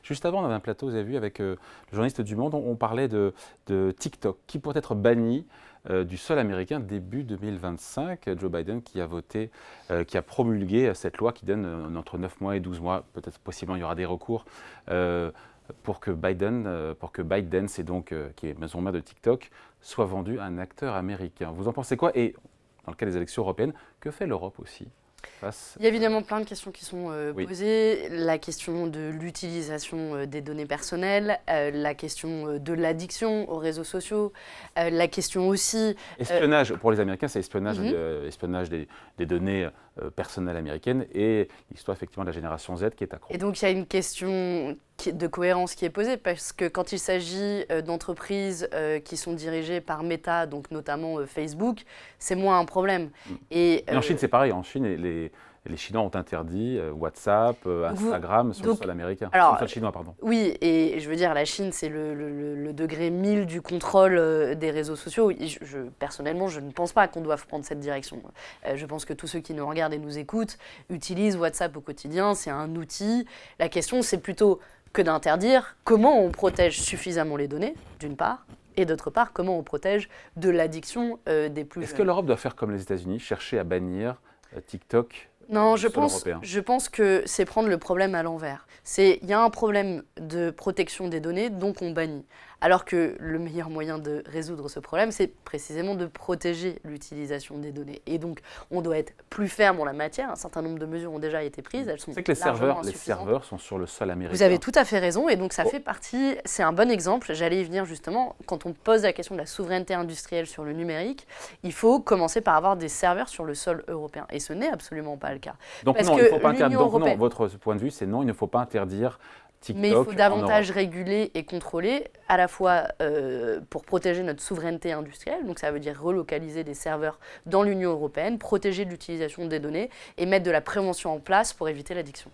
Juste avant, on avait un plateau, vous avez vu, avec le journaliste du Monde, on parlait de TikTok, qui pourrait être banni du sol américain début 2025. Joe Biden qui a voté, qui a promulgué cette loi qui donne entre 9 mois et 12 mois, peut-être possiblement il y aura des recours, pour que ByteDance, et donc, qui est maison mère de TikTok, soit vendu à un acteur américain. Vous en pensez quoi? Et dans le cas des élections européennes, que fait l'Europe aussi Il y a évidemment plein de questions qui sont Oui. posées. La question de l'utilisation des données personnelles, la question de l'addiction aux réseaux sociaux, la question aussi... Espionnage, pour les Américains, c'est espionnage, espionnage des données personnelles américaines et l'histoire effectivement de la génération Z qui est accro. Et donc il y a une question de cohérence qui est posée parce que quand il s'agit d'entreprises qui sont dirigées par Meta, donc notamment Facebook, c'est moins un problème. Et en Chine, c'est pareil. En Chine, les Chinois ont interdit WhatsApp, Instagram sur le sol américain. Alors, sur le sol chinois, pardon. Oui, et je veux dire, la Chine, c'est le degré 1000 du contrôle des réseaux sociaux. Personnellement, je ne pense pas qu'on doive prendre cette direction. Je pense que tous ceux qui nous regardent et nous écoutent utilisent WhatsApp au quotidien. C'est un outil. La question, c'est plutôt que d'interdire comment on protège suffisamment les données, d'une part, et d'autre part, comment on protège de l'addiction des plus jeunes. Est-ce que l'Europe doit faire comme les États-Unis, chercher à bannir TikTok? Non, je pense que c'est prendre le problème à l'envers. Il y a un problème de protection des données, donc on bannit. Alors que le meilleur moyen de résoudre ce problème, c'est précisément de protéger l'utilisation des données. Et donc, on doit être plus ferme en la matière. Un certain nombre de mesures ont déjà été prises. Elles sont c'est que les serveurs sont sur le sol américain. Vous avez tout à fait raison. Et donc, ça fait partie... C'est un bon exemple. J'allais y venir justement. Quand on pose la question de la souveraineté industrielle sur le numérique, il faut commencer par avoir des serveurs sur le sol européen. Et ce n'est absolument pas le cas. Donc non, il ne faut pas interdire. Donc non, votre point de vue, c'est non, il ne faut pas interdire TikTok. Mais il faut davantage réguler et contrôler, à la fois pour protéger notre souveraineté industrielle, donc ça veut dire relocaliser des serveurs dans l'Union européenne, protéger l'utilisation des données et mettre de la prévention en place pour éviter l'addiction.